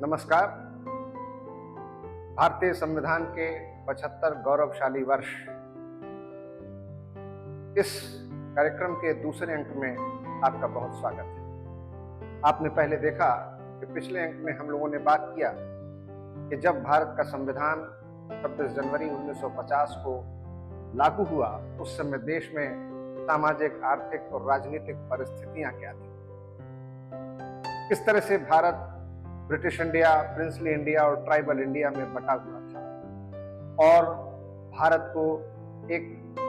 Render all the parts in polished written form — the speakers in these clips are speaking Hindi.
नमस्कार। भारतीय संविधान के 75 गौरवशाली वर्ष इस कार्यक्रम के दूसरे अंक में आपका बहुत स्वागत है। आपने पहले देखा कि पिछले अंक में हम लोगों ने बात किया कि जब भारत का संविधान 26 जनवरी 1950 को लागू हुआ उस समय देश में सामाजिक, आर्थिक और राजनीतिक परिस्थितियां क्या थी, किस तरह से Bharat British India, princely India और ट्राइबल इंडिया में बटा हुआ था और भारत को एक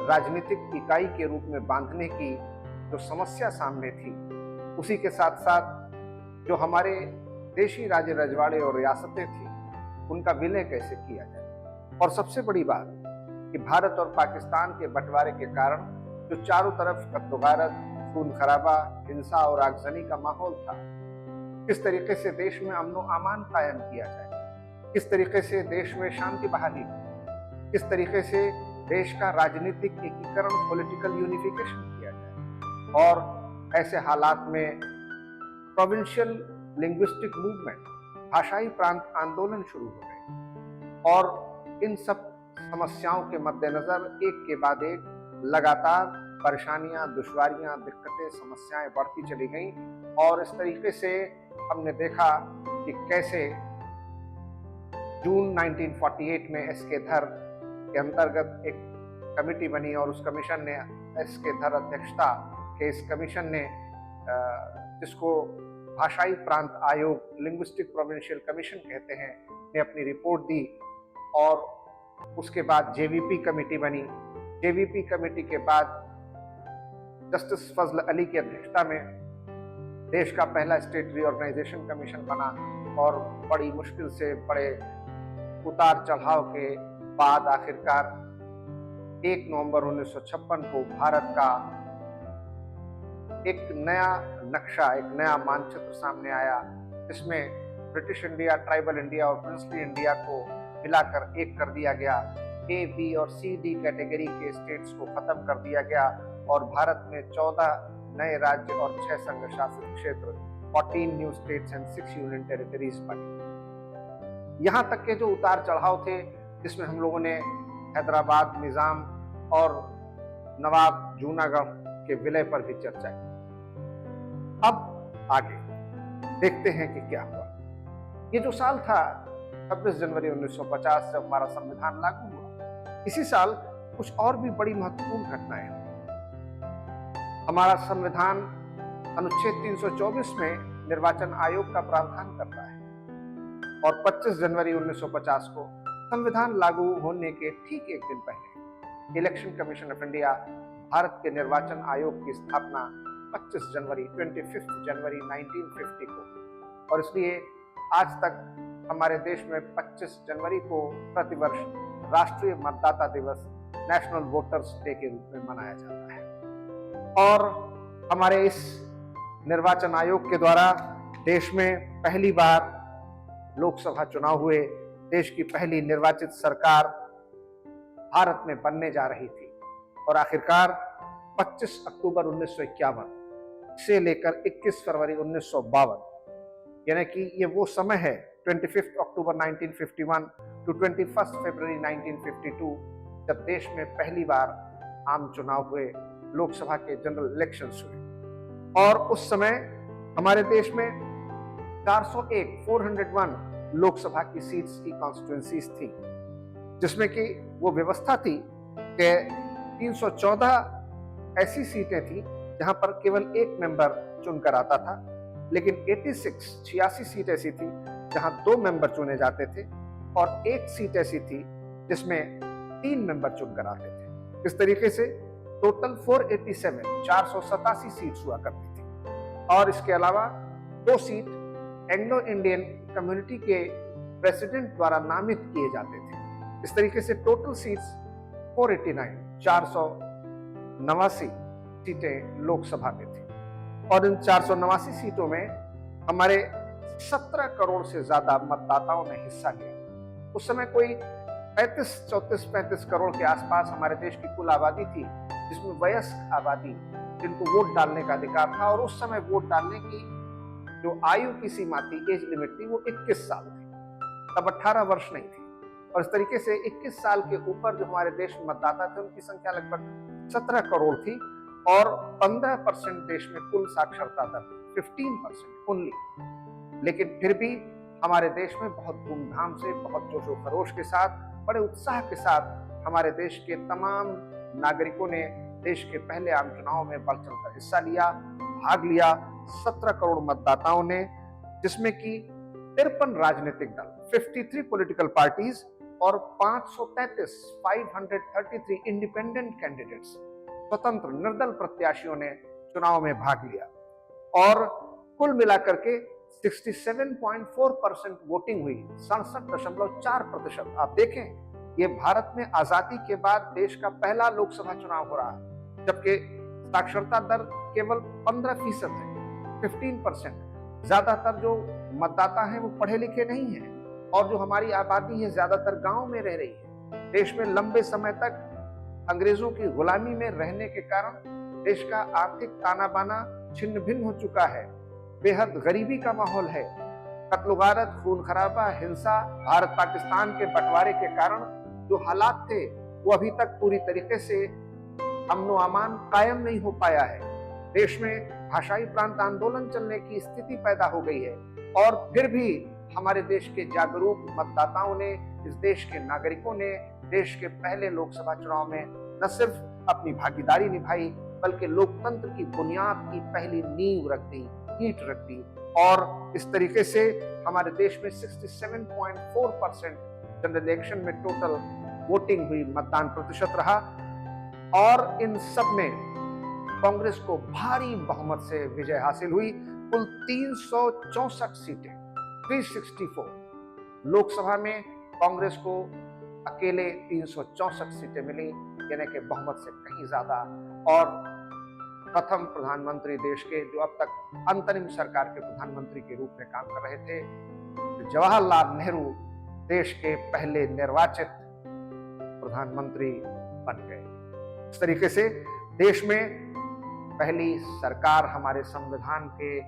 राजनीतिक इकाई के रूप में बांधने की जो समस्या सामने थी, उसी के साथ साथ जो हमारे देशी राज्य रजवाड़े और रियासतें थी उनका विलय कैसे किया जाए। और सबसे बड़ी बात कि भारत और पाकिस्तान के बंटवारे के कारण जो चारों तरफ कत्लोगारत, खून खराबा, हिंसा और आगजनी का माहौल था, किस तरीके से देश में अमन और अमान कायम किया जाए, किस तरीके से देश में शांति बहाली हो, किस तरीके से देश का राजनीतिक एकीकरण, पॉलिटिकल यूनिफिकेशन किया जाए। और ऐसे हालात में प्रोविंशियल लिंग्विस्टिक मूवमेंट, भाषाई प्रांत आंदोलन शुरू हो गए और इन सब समस्याओं के मद्देनजर एक के बाद एक लगातार परेशानियां, दुश्वारियां, दिक्कतें, समस्याएं बढ़ती चली गईं। और इस तरीके से हमने देखा कि कैसे जून 1948 में एस.के. धर के अंतर्गत एक कमेटी बनी और उस कमीशन ने, एस.के. धर अध्यक्षता के इस कमीशन ने, जिसको भाषाई प्रांत आयोग, लिंग्विस्टिक प्रोविंशियल कमीशन कहते हैं, ने अपनी रिपोर्ट दी। और उसके बाद जेवीपी कमेटी बनी। जेवीपी कमेटी के बाद जस्टिस फजल अली की अध्यक्षता में देश का पहला स्टेट रीऑर्गेनाइजेशन कमीशन बना और बड़ी मुश्किल से, बड़े उतार चढ़ाव के बाद आखिरकार 1 नवंबर 1956 को भारत का एक नया नक्शा, एक नया मानचित्र सामने आया, जिसमें ब्रिटिश इंडिया, ट्राइबल इंडिया और प्रिंसली इंडिया को मिलाकर एक कर दिया गया। ए, बी और सी, डी कैटेगरी के स्टेट्स को खत्म कर दिया गया और भारत में 14 नए राज्य और 6 संघ शासित क्षेत्र, 14 new states and 6 union territories बने। यहाँ तक के जो उतार चढ़ाव थे, जिसमें हम लोगों ने हैदराबाद निजाम और नवाब जूनागढ़ के विलय पर भी चर्चा की। अब आगे देखते हैं कि क्या हुआ। ये जो साल था 26 जनवरी 1950, जब हमारा संविधान लागू हुआ, इसी साल कुछ और भी बड़ी महत्वपूर्ण घटनाएं हुई। हमारा संविधान अनुच्छेद 324 में निर्वाचन आयोग का प्रावधान करता है और 25 जनवरी 1950 को संविधान लागू होने के ठीक एक दिन पहले election commission of India, Bharat के निर्वाचन आयोग की स्थापना 25 जनवरी 1950 को। और इसलिए आज तक हमारे देश में 25 जनवरी को प्रतिवर्ष राष्ट्रीय मतदाता दिवस, नेशनल वोटर्स डे के रूप में मनाया जाता है। और हमारे इस निर्वाचन आयोग के द्वारा देश में पहली बार लोकसभा चुनाव हुए। देश की पहली निर्वाचित सरकार भारत में बनने जा रही थी और आखिरकार 25 अक्टूबर 1951 से लेकर 21 फरवरी 1952, यानी कि ये वो समय है 25 अक्टूबर 1951 टू 21 फरवरी 1952, जब देश में पहली बार आम चुनाव हुए, लोकसभा के जनरल इलेक्शंस हुए। और उस समय हमारे देश में 401 लोकसभा की सीट्स की कॉन्स्टिट्यूएंसीज थी, जिसमें कि वो व्यवस्था थी कि 314 ऐसी सीटें थी जहां पर केवल एक मेंबर चुनकर आता था, लेकिन 86 सीट ऐसी थी जहां 2 मेंबर चुने जाते थे और एक सीट ऐसी थी जिसमें 3 मेंबर चुनकर आते थे। इस तरीके से टोटल 487 सीट्स हुआ करती थी। और इसके अलावा 2 सीट एंग्लो इंडियन कम्युनिटी के प्रेसिडेंट द्वारा नामित किए जाते थे। इस तरीके से टोटल सीट्स 489 सीटें लोकसभा में थी। और इन 489 सीटों में हमारे 17 करोड़ से ज्यादा मतदाताओं ने हिस्सा लिया। उस समय कोई 34-35 करोड़ के आसपास हमारे देश की कुल आबादी थी, जिसमें वयस्क आबादी, जिनको वोट डालने का अधिकार था। और उस समय वोट डालने की जो आयु की सीमा थी, एज लिमिट थी, वो 21 साल थी। तब 18 वर्ष नहीं थी। और इस तरीके से 21 साल के ऊपर जो हमारे देश में मतदाता थे उनकी संख्या लगभग 17 करोड़ थी और 15% देश में कुल साक्षरता दर, 15% ओनली। लेकिन फिर भी हमारे देश में बहुत धूमधाम से, बहुत जोशो खरोश के साथ, बड़े उत्साह के साथ हमारे देश के तमाम नागरिकों ने देश के पहले आम चुनाव में बढ़ चढ़कर हिस्सा लिया, भाग लिया। 17 करोड़ मतदाताओं ने, जिसमें कि 53 राजनीतिक दल, 53 पॉलिटिकल पार्टीज और 533 इंडिपेंडेंट कैंडिडेट्स, स्वतंत्र निर्दल प्रत्याशियों ने चुनाव में भाग लिया और कुल मिलाकर के 67.4% वोटिंग हुई, 67.4%। आप देखें, ये भारत में आजादी के बाद देश का पहला लोकसभा चुनाव हो रहा है, जबकि साक्षरता दर केवल 15% है, 15%। ज्यादातर जो मतदाता हैं वो पढ़े लिखे नहीं हैं और जो हमारी आबादी है ज्यादातर गांव में रह रही है। देश में लंबे समय तक अंग्रेजों की गुलामी में रहने के कारण देश का आर्थिक ताना बाना छिन्न भिन्न हो चुका है, बेहद गरीबी का माहौल है, कत्ल-गारत, खून खराबा, हिंसा, भारत पाकिस्तान के बंटवारे के कारण जो हालात थे वो अभी तक पूरी तरीके से अमन अमान कायम नहीं हो पाया है। देश में भाषाई प्रांत आंदोलन चलने की स्थिति पैदा हो गई है और फिर भी हमारे देश के जागरूक मतदाताओं ने, इस देश के नागरिकों ने देश के पहले लोकसभा चुनाव में न सिर्फ अपनी भागीदारी निभाई बल्कि लोकतंत्र की बुनियाद की पहली नींव रख दी, ईंट रख दी। और इस तरीके से हमारे देश में 67.4% जनरल इलेक्शन में टोटल वोटिंग हुई, मतदान प्रतिशत रहा और इन सब में कांग्रेस को भारी बहुमत से विजय हासिल हुई। कुल 364 सीटें, 364 लोकसभा में कांग्रेस को अकेले 364 सीटें मिली, यानी कि बहुमत से कहीं ज्यादा। और प्रथम प्रधानमंत्री देश के, जो अब तक अंतरिम सरकार के प्रधानमंत्री के रूप में काम कर रहे थे, जवाहरलाल नेहरू देश के पहले निर्वाचित प्रधानमंत्री बन गए। इस तरीके से देश में पहली सरकार, हमारे संविधान के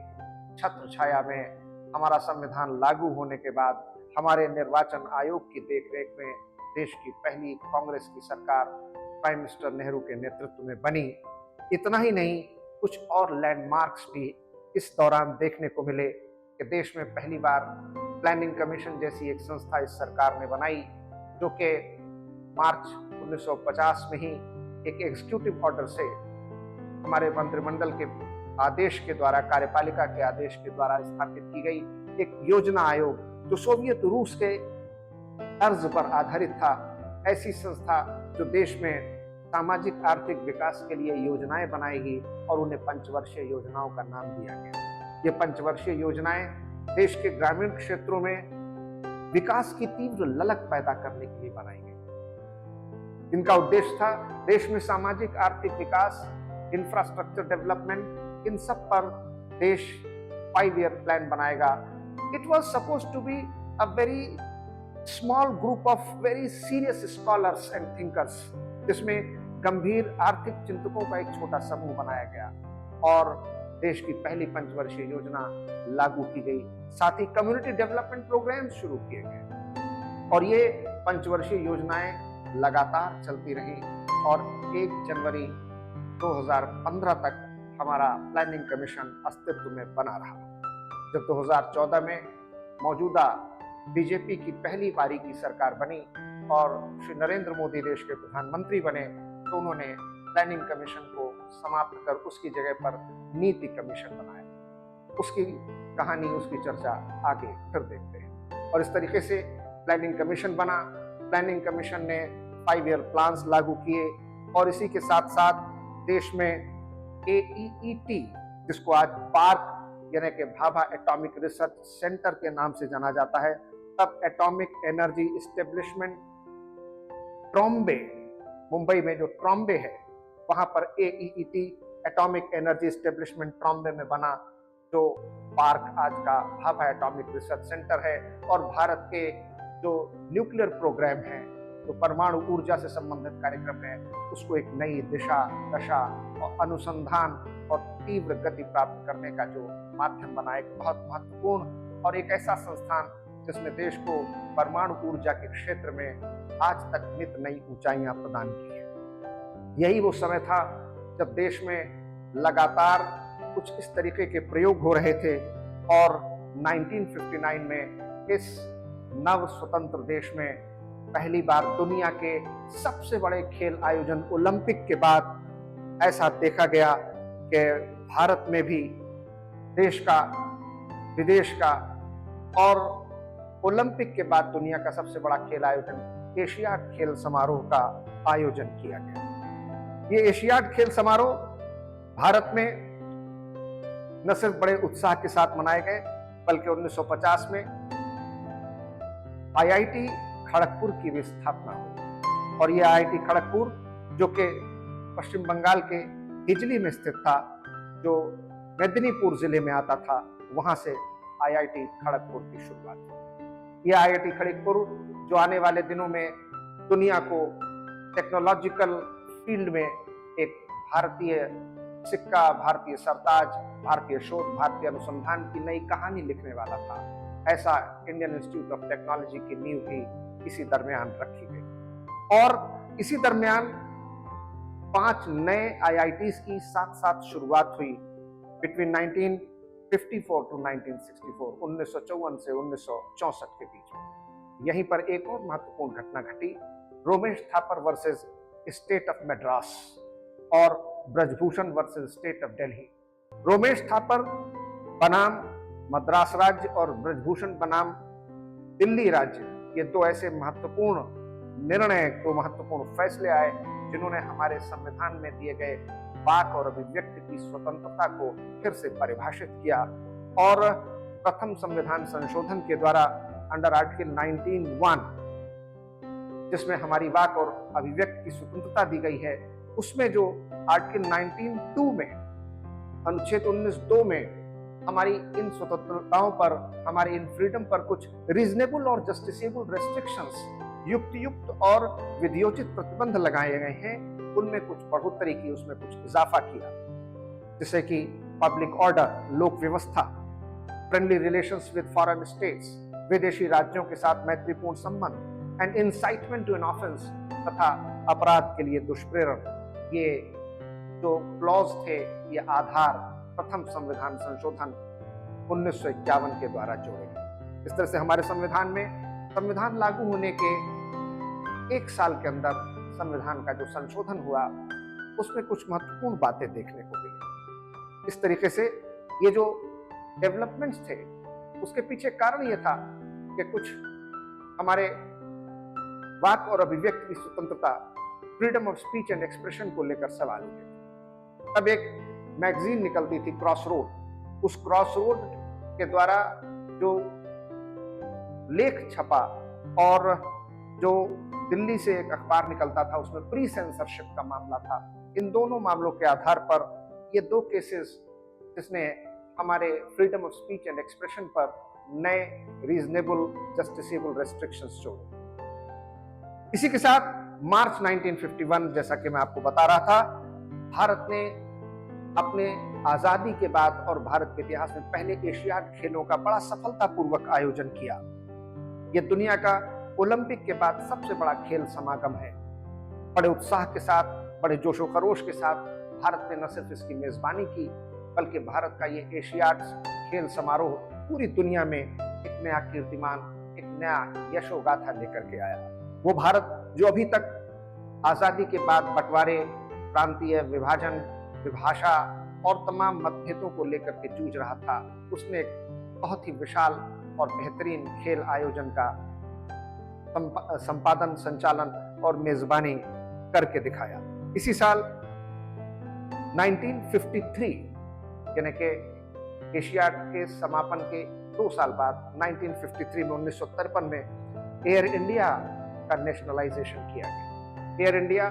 छत्र छाया में, हमारा संविधान लागू होने के बाद हमारे निर्वाचन आयोग की देखरेख में देश की पहली कांग्रेस की सरकार प्राइम मिनिस्टर नेहरू के नेतृत्व में बनी। इतना ही नहीं, कुछ और लैंडमार्क्स भी इस दौरान देखने को मिले कि देश में पहली बार प्लानिंग कमीशन जैसी एक संस्था इस सरकार ने बनाई, जो कि मार्च 1950 में ही एक एग्जीक्यूटिव ऑर्डर से हमारे मंत्रिमंडल के आदेश के द्वारा, कार्यपालिका के आदेश के द्वारा स्थापित की गई एक योजना आयोग, जो सोवियत रूस के तर्ज पर आधारित था। ऐसी संस्था जो देश में सामाजिक आर्थिक विकास के लिए योजनाएं बनाएगी और उन्हें पंचवर्षीय योजनाओं का नाम दिया गया। ये पंचवर्षीय योजनाएं देश के ग्रामीण क्षेत्रों में विकास की तीव्र ललक पैदा करने के लिए बनाई गई। इनका उद्देश्य था देश में सामाजिक आर्थिक विकास, इंफ्रास्ट्रक्चर डेवलपमेंट, इन सब पर देश 5 ईयर प्लान बनाएगा। It was suppose to be a very small group of very serious scholars and thinkers, जिसमें गंभीर आर्थिक चिंतकों का एक छोटा समूह बनाया गया और देश की पहली पंचवर्षीय योजना लागू की गई। साथ ही कम्युनिटी डेवलपमेंट प्रोग्राम शुरू किए गए और ये पंचवर्षीय योजनाएं लगातार चलती रही और 1 जनवरी 2015 तक हमारा प्लानिंग कमीशन अस्तित्व में बना रहा। जब 2014 में मौजूदा बीजेपी की पहली बारी की सरकार बनी और श्री नरेंद्र मोदी देश के प्रधानमंत्री बने, तो उन्होंने प्लानिंग कमीशन को समाप्त कर उसकी जगह पर नीति कमीशन बनाया। उसकी कहानी, उसकी चर्चा आगे फिर देखते हैं। और इस तरीके से प्लानिंग कमीशन बना। प्लानिंग कमीशन ने 5 ईयर प्लान्स लागू किए और इसी के साथ साथ देश में AEET, जिसको आज पार्क यानी कि भाभा एटॉमिक रिसर्च सेंटर के नाम से जाना जाता है, तब atomic energy establishment Trombay, Mumbai में जो ट्रॉम्बे है वहां पर AEET atomic energy establishment Trombay में बना, जो पार्क आज का भाभा एटॉमिक रिसर्च सेंटर है। और भारत के जो न्यूक्लियर प्रोग्राम है, जो परमाणु ऊर्जा से संबंधित कार्यक्रम है, उसको एक नई दिशा, दशा और अनुसंधान और तीव्र गति प्राप्त करने का जो माध्यम बना, एक बहुत महत्वपूर्ण और एक ऐसा संस्थान जिसने देश को परमाणु ऊर्जा के क्षेत्र में आज तक नित नई ऊंचाइयां प्रदान की है। यही वो समय था जब देश में लगातार कुछ इस तरीके के प्रयोग हो रहे थे और 1959 में इस नव स्वतंत्र देश में पहली बार दुनिया के सबसे बड़े खेल आयोजन ओलंपिक के बाद ऐसा देखा गया कि भारत में भी देश का, विदेश का और ओलंपिक के बाद दुनिया का सबसे बड़ा खेल आयोजन एशियाड खेल समारोह का आयोजन किया गया। ये एशियाड खेल समारोह भारत में न सिर्फ बड़े उत्साह के साथ मनाए गए बल्कि 1950 में आईआईटी खड़गपुर की भी स्थापना हुई और यह आईआईटी खड़गपुर जो कि पश्चिम बंगाल के हिजली में स्थित था, जो मेदिनीपुर जिले में आता था, वहां से आईआईटी खड़गपुर की शुरुआत हुई। यह आईआईटी खड़गपुर जो आने वाले दिनों में दुनिया को टेक्नोलॉजिकल फील्ड में एक भारतीय सिक्का, भारतीय सरताज, भारतीय शोध, भारतीय अनुसंधान की नई कहानी लिखने वाला था, ऐसा इंडियन इंस्टीट्यूट ऑफ टेक्नोलॉजी की नींव भी इसी दरमियान रखी गई। और इसी दरमियान 5 नए आईआईटीज की साथ साथ शुरुआत हुई बिटवीन 1954 टू 1964, 1954 से 1964 के बीच में। यहीं पर एक और महत्वपूर्ण घटना घटी, Romesh Thapar versus state of Madras और Brajbhushan versus state of Delhi. Romesh Thapar बनाम मद्रास राज्य और ब्रजभूषण बनाम दिल्ली राज्य, ये दो ऐसे महत्वपूर्ण निर्णय, दो महत्वपूर्ण फैसले आए जिन्होंने हमारे संविधान में दिए गए वाक और अभिव्यक्ति की स्वतंत्रता को फिर से परिभाषित किया और प्रथम संविधान संशोधन के द्वारा अंडर आर्टिकल 19(1) जिसमें हमारी वाक और अभिव्यक्ति की स्वतंत्रता दी गई है, उसमें जो आर्टिकल 19(2) में अनुच्छेद 19(2) में हमारी इन स्वतंत्रताओं पर, हमारी इन फ्रीडम पर कुछ रीजनेबल और जस्टिसेबल रेस्ट्रिक्शंस, युक्त और विधियोचित प्रतिबंध लगाए गए हैं, उनमें कुछ बढ़ोतरी की, उसमें कुछ इजाफा किया, जैसे कि पब्लिक ऑर्डर, लोक व्यवस्था, friendly relations with foreign states, विदेशी राज्यों के साथ मैत्रीपूर्ण संबंध, and incitement to an offence तथा अपराध के लिए दुष्प्रेरण। ये जो क्लॉज थे, ये आधार प्रथम संविधान संशोधन 1951 के द्वारा जोड़े गए। इस तरह से हमारे संविधान में संविधान लागू होने के 1 साल के अंदर संविधान का जो संशोधन हुआ उसमें कुछ महत्वपूर्ण बातें देखने को मिली। इस तरीके से ये जो डेवलपमेंट्स थे उसके पीछे कारण ये था कि कुछ हमारे वाक और अभिव्यक्ति की स्वतंत्रता, freedom of speech and expression को लेकर सवाल उठे। तब एक मैगजीन निकलती थी क्रॉसरोड, उस क्रॉसरोड के द्वारा जो लेख छपा और जो दिल्ली से एक अखबार निकलता था उसमें प्री सेंसरशिप का मामला था। इन दोनों मामलों के आधार पर ये 2 केसेस जिसने हमारे freedom of speech and expression पर नए रीजनेबल जस्टिसेबल रेस्ट्रिक्शंस जोड़े। इसी के साथ मार्च 1951, जैसा कि मैं आपको बता रहा था, भारत ने अपने आजादी के बाद और भारत के इतिहास में पहले एशियाड खेलों का बड़ा सफलतापूर्वक आयोजन किया। यह दुनिया का ओलंपिक के बाद सबसे बड़ा खेल समागम है। बड़े उत्साह के साथ, बड़े जोशो खरोश के साथ भारत ने न सिर्फ इसकी मेजबानी की बल्कि भारत का ये एशियाड खेल समारोह पूरी दुनिया में एक नया कीर्तिमान, एक नया यशोगाथा लेकर के आया। वो भारत जो अभी तक आजादी के बाद बंटवारे, प्रांतीय विभाजन, विभाषा और तमाम मतभेदों को लेकर के जूझ रहा था, उसने एक बहुत ही विशाल और बेहतरीन खेल आयोजन का संपादन, संचालन और मेजबानी करके दिखाया। इसी साल 1953 यानी कि एशियाड के समापन के 2 साल बाद 1953 में 1953 में एयर इंडिया का नेशनलाइजेशन किया गया। एयर इंडिया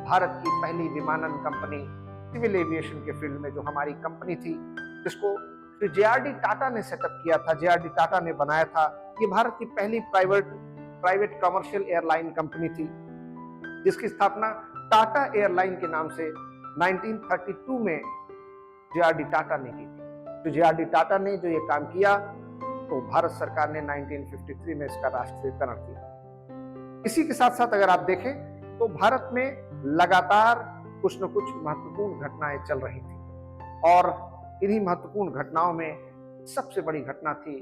भारत की पहली विमानन कंपनी, सिविल एविएशन के फील्ड में जो हमारी कंपनी थी, जिसको श्री जे.आर.डी. टाटा ने सेटअप किया था, जे.आर.डी. टाटा ने बनाया था। ये भारत की पहली प्राइवेट कमर्शियल एयरलाइन कंपनी थी, जिसकी स्थापना टाटा एयरलाइन के नाम से 1932 में जे.आर.डी. टाटा ने की थी। तो जे.आर.डी. टाटा ने जो ये काम किया तो भारत सरकार ने 1953 में इसका राष्ट्रीयकरण किया। इसी के साथ साथ अगर आप देखें तो भारत में लगातार कुछ न कुछ महत्वपूर्ण घटनाएं चल रही थी और इन्हीं महत्वपूर्ण घटनाओं में सबसे बड़ी घटना थी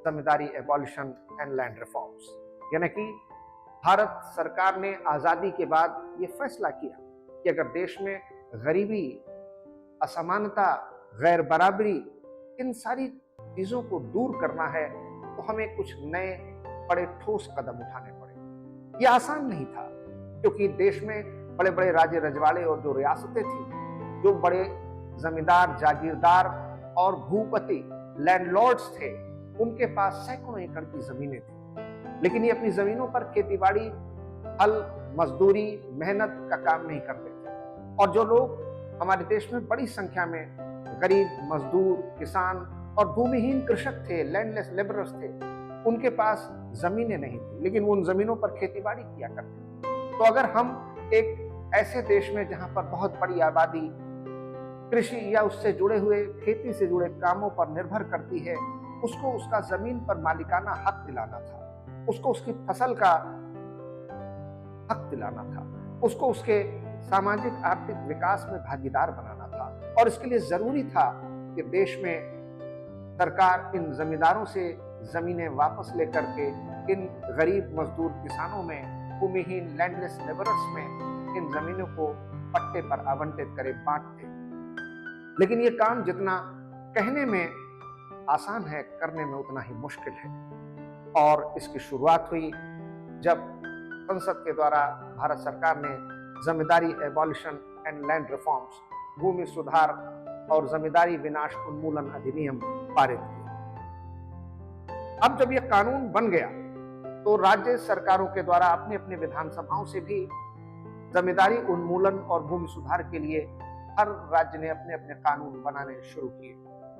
जमींदारी एबॉलिशन एंड लैंड रिफॉर्म्स। यानी कि भारत सरकार ने आजादी के बाद ये फैसला किया कि अगर देश में गरीबी, असमानता, गैर बराबरी, इन सारी चीजों को दूर करना है तो हमें कुछ नए बड़े ठोस कदम उठाने पड़े। यह आसान नहीं था क्योंकि देश में बड़े बड़े राज्य रजवाड़े और जो रियासतें थी, जो बड़े जमींदार, जागीरदार और भूपति लैंडलॉर्ड्स थे, उनके पास सैकड़ों एकड़ की जमीनें थी, लेकिन ये अपनी जमीनों पर खेतीबाड़ी, हल, मजदूरी, मेहनत का काम नहीं करते थे। और जो लोग हमारे देश में बड़ी संख्या में गरीब, मजदूर, किसान और भूमिहीन कृषक थे, लैंडलेस लेबरर्स थे, उनके पास जमीनें नहीं थी, लेकिन वो उन जमीनों पर खेतीबाड़ी किया करते थे। तो अगर हम एक ऐसे देश में जहां पर बहुत बड़ी आबादी कृषि या उससे जुड़े हुए खेती से जुड़े कामों पर निर्भर करती है, उसको उसका जमीन पर मालिकाना हक दिलाना था, उसको उसकी फसल का हक दिलाना था, उसको उसके सामाजिक आर्थिक विकास में भागीदार बनाना था। और इसके लिए जरूरी था कि देश में सरकार इन जमींदारों से जमीनें वापस लेकर के इन गरीब मजदूर किसानों में, भूमिहीन लैंडलेस लेबरर्स में इन जमीनों को पट्टे पर आवंटित करे, बांट दे। लेकिन ये काम जितना कहने में आसान है, करने में उतना ही मुश्किल है। और इसकी शुरुआत हुई जब संसद के द्वारा भारत सरकार ने जमींदारी एबॉलिशन एंड लैंड रिफॉर्म्स, भूमि सुधार और जमींदारी विनाश उन्मूलन अधिनियम पारित किया। अब जब यह कानून बन गया तो राज्य सरकारों के द्वारा अपने अपने विधानसभाओं से भी जमींदारी उन्मूलन और भूमि सुधार के लिए हर राज्य ने अपने अपने कानून बनाने शुरू किए।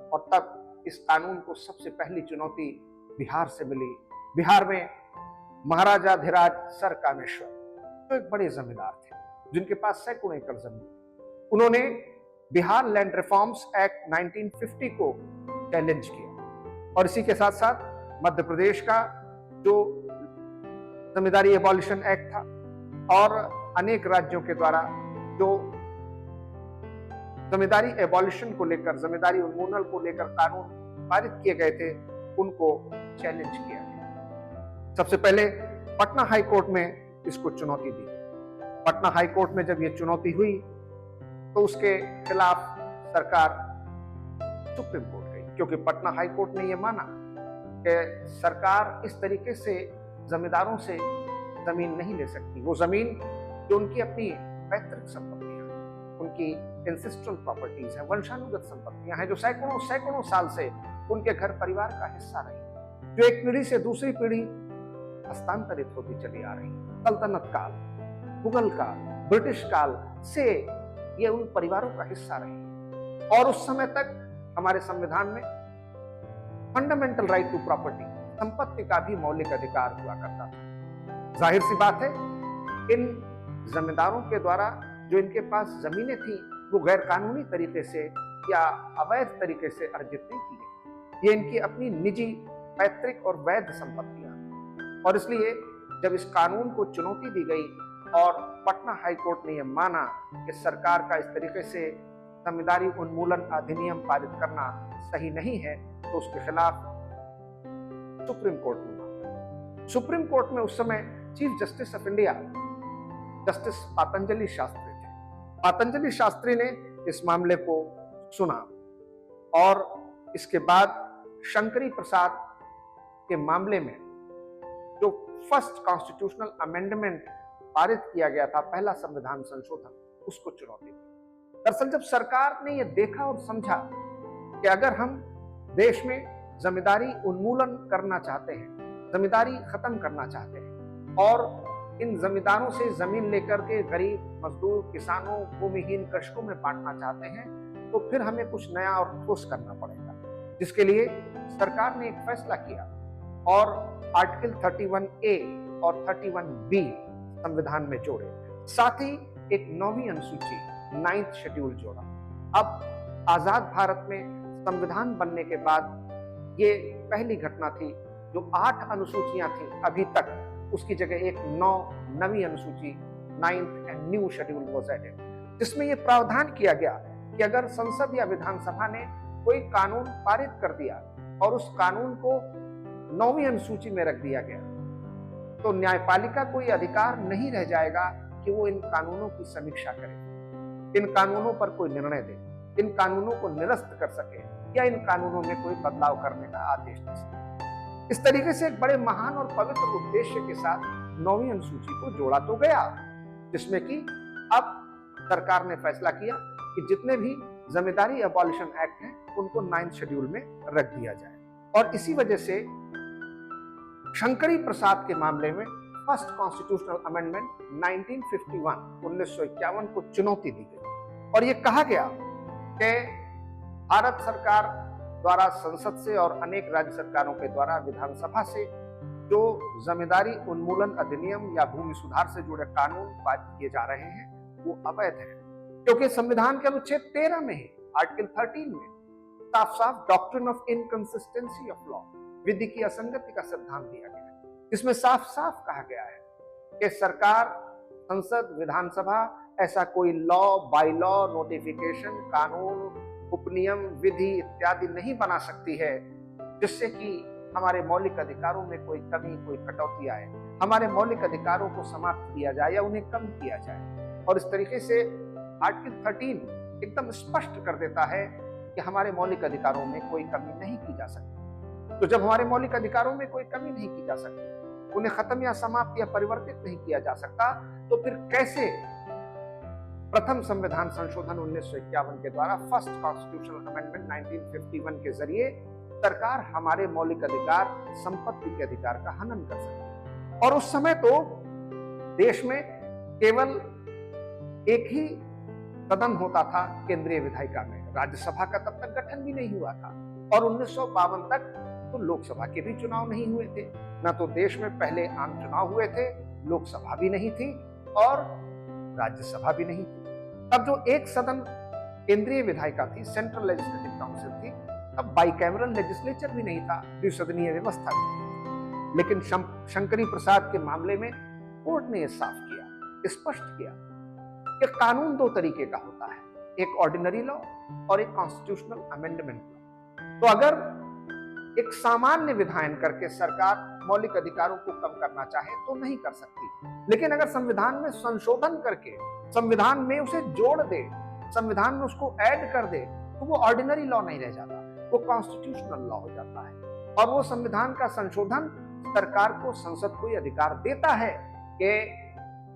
और तब इस कानून को सबसे पहली चुनौती बिहार से मिली। बिहार में महाराजाधिराज सर कामेश्वर, जो एक बड़े जमींदार थे जिनके पास सैकड़ों एकड़ जमीन, उन्होंने बिहार लैंड रिफॉर्म्स एक्ट 1950 को चैलेंज किया। और इसी के साथ साथ मध्य प्रदेश का जो जमींदारी एबॉलिशन एक्ट था और अनेक राज्यों के द्वारा जो जमींदारी एबॉलिशन को लेकर, जमींदारी उन्मूलन को लेकर कानून पारित किए गए थे, उनको चैलेंज किया गया। सबसे पहले पटना हाई कोर्ट में इसको चुनौती दी। पटना हाई कोर्ट में जब ये चुनौती हुई तो उसके खिलाफ सरकार सुप्रीम कोर्ट गई, क्योंकि पटना हाई कोर्ट ने यह माना कि सरकार इस तरीके से जमींदारों से जमीन नहीं ले सकती। वो जमीन जो उनकी अपनी पैतृक संपत्तियां, उनकी एंसेस्ट्रल प्रॉपर्टीज है, वंशानुगत संपत्तियां हैं, जो सैकड़ों सैकड़ों साल से उनके घर परिवार का हिस्सा रही, जो एक पीढ़ी से दूसरी पीढ़ी हस्तांतरित होती चली आ रही। सल्तनत काल, मुगल काल, ब्रिटिश काल से ये उन परिवारों का हिस्सा रही। और उस समय तक हमारे संविधान में फंडामेंटल राइट टू प्रॉपर्टी, संपत्ति का भी मौलिक अधिकार हुआ करता था। जाहिर सी बात है, इन जमींदारों के द्वारा जो इनके पास जमीनें थी वो गैर कानूनी तरीके से या अवैध तरीके से अर्जित नहीं की गई। ये इनकी अपनी निजी, पैतृक और वैध संपत्तियां। और इसलिए जब इस कानून को चुनौती दी गई और पटना हाई कोर्ट ने यह माना कि सरकार का इस तरीके से जमींदारी उन्मूलन अधिनियम पारित करना सही नहीं है, तो उसके खिलाफ सुप्रीम कोर्ट में, सुप्रीम कोर्ट में उस समय chief justice of India justice Patanjali Shastri थे। पातंजलि शास्त्री ने इस मामले को सुना और इसके बाद शंकरी प्रसाद के मामले में जो फर्स्ट कॉन्स्टिट्यूशनल अमेंडमेंट पारित किया गया था, पहला संविधान संशोधन, उसको चुनौती दी। दरअसल जब सरकार ने यह देखा और समझा कि अगर हम देश में जमींदारी उन्मूलन करना चाहते हैं, जमींदारी खत्म करना चाहते हैं और इन जमींदारों से जमीन लेकर के गरीब मजदूर, किसानों, भूमिहीन कृषकों में बांटना चाहते हैं, तो फिर हमें कुछ नया और ठोस करना पड़ेगा। जिसके लिए सरकार ने एक फैसला किया और आर्टिकल 31A और 31B संविधान में जोड़े, साथ ही एक 9वीं अनुसूची, 9th शेड्यूल जोड़ा। अब आजाद भारत में संविधान बनने के बाद ये पहली घटना थी जो 8 अनुसूचियां थी अभी तक, उसकी जगह एक नवी अनुसूची 9th and new schedule was added, जिसमें यह प्रावधान किया गया कि अगर संसद या विधानसभा ने कोई कानून पारित कर दिया और उस कानून को 9वीं अनुसूची में रख दिया गया, तो न्यायपालिका को यह अधिकार नहीं रह जाएगा कि वो इन कानूनों की समीक्षा करे, इन कानूनों पर कोई निर्णय दे, इन कानूनों को निरस्त कर सके या इन कानूनों में कोई बदलाव करने का आदेश दे सके। इस तरीके से एक बड़े महान और पवित्र उद्देश्य के साथ 9वीं अनुसूची को जोड़ा तो गया, जिसमें कि अब सरकार ने फैसला किया कि जितने भी जमींदारी एबॉलिशन एक्ट हैं उनको 9th शेड्यूल में रख दिया जाए। और इसी वजह से शंकरी प्रसाद के मामले में फर्स्ट कॉन्स्टिट्यूशनल अमेंडमेंट 1951 को चुनौती दी गई और यह कहा गया कि भारत सरकार द्वारा संसद से और अनेक राज्य सरकारों के द्वारा विधानसभा से जो जमींदारी उन्मूलन अधिनियम या भूमि सुधार से जुड़े कानून पारित किए जा रहे हैं वो अवैध है, क्योंकि संविधान के अनुच्छेद 13 में ही आर्टिकल 13 में साफ साफ doctrine of inconsistency of law, विधि की असंगति का सिद्धांत दिया गया है। इसमें साफ साफ कहा गया है कि सरकार, संसद, विधानसभा ऐसा कोई लॉ, बाई लॉ, नोटिफिकेशन, कानून, उपनियम, विधि इत्यादि नहीं बना सकती है जिससे कि हमारे मौलिक अधिकारों में कोई कमी, कोई कटौती आए, हमारे मौलिक अधिकारों को समाप्त किया जाए या उन्हें कम किया जाए। और इस तरीके से आर्टिकल 13 एकदम स्पष्ट कर देता है कि हमारे मौलिक अधिकारों में कोई कमी नहीं की जा सकती। तो जब हमारे मौलिक अधिकारों में कोई कमी नहीं की जा सकती, उन्हें खत्म या समाप्त या परिवर्तित नहीं किया जा सकता, तो फिर कैसे प्रथम संविधान संशोधन 1951 के द्वारा फर्स्ट कॉन्स्टिट्यूशनल अमेंडमेंट 1951 के जरिए सरकार हमारे मौलिक अधिकार, संपत्ति के अधिकार का हनन कर सकती है। और उस समय तो देश में केवल एक ही सदन होता था केंद्रीय विधायिका में, राज्यसभा का तब तक गठन भी नहीं हुआ था और 1952 तक तो लोकसभा के भी चुनाव नहीं हुए थे, ना तो देश में पहले आम चुनाव हुए थे, लोकसभा भी नहीं थी और राज्यसभा भी नहीं थी। तब जो एक सदन केंद्रीय विधायिका थी, सेंट्रल लेजिस्लेटिव काउंसिल थी, तब बाइकैमरल लेजिस्लेचर भी नहीं था, द्विसदनीय व्यवस्था भी थी। लेकिन शंकरी प्रसाद के मामले में कोर्ट ने यह साफ किया, स्पष्ट किया कि कानून दो तरीके का होता है, एक ऑर्डिनरी लॉ और एक कॉन्स्टिट्यूशनल अमेंडमेंट लॉ। तो अगर एक सामान्य विधायन करके सरकार मौलिक अधिकारों को कम करना चाहे तो नहीं कर सकती, लेकिन अगर संविधान में संशोधन करके संविधान में उसे जोड़ दे, संविधान में उसको ऐड कर दे, तो वो ऑर्डिनरी लॉ नहीं रह जाता, वो कॉन्स्टिट्यूशनल लॉ हो जाता है। और वो संविधान का संशोधन सरकार को, संसद को ये अधिकार देता है कि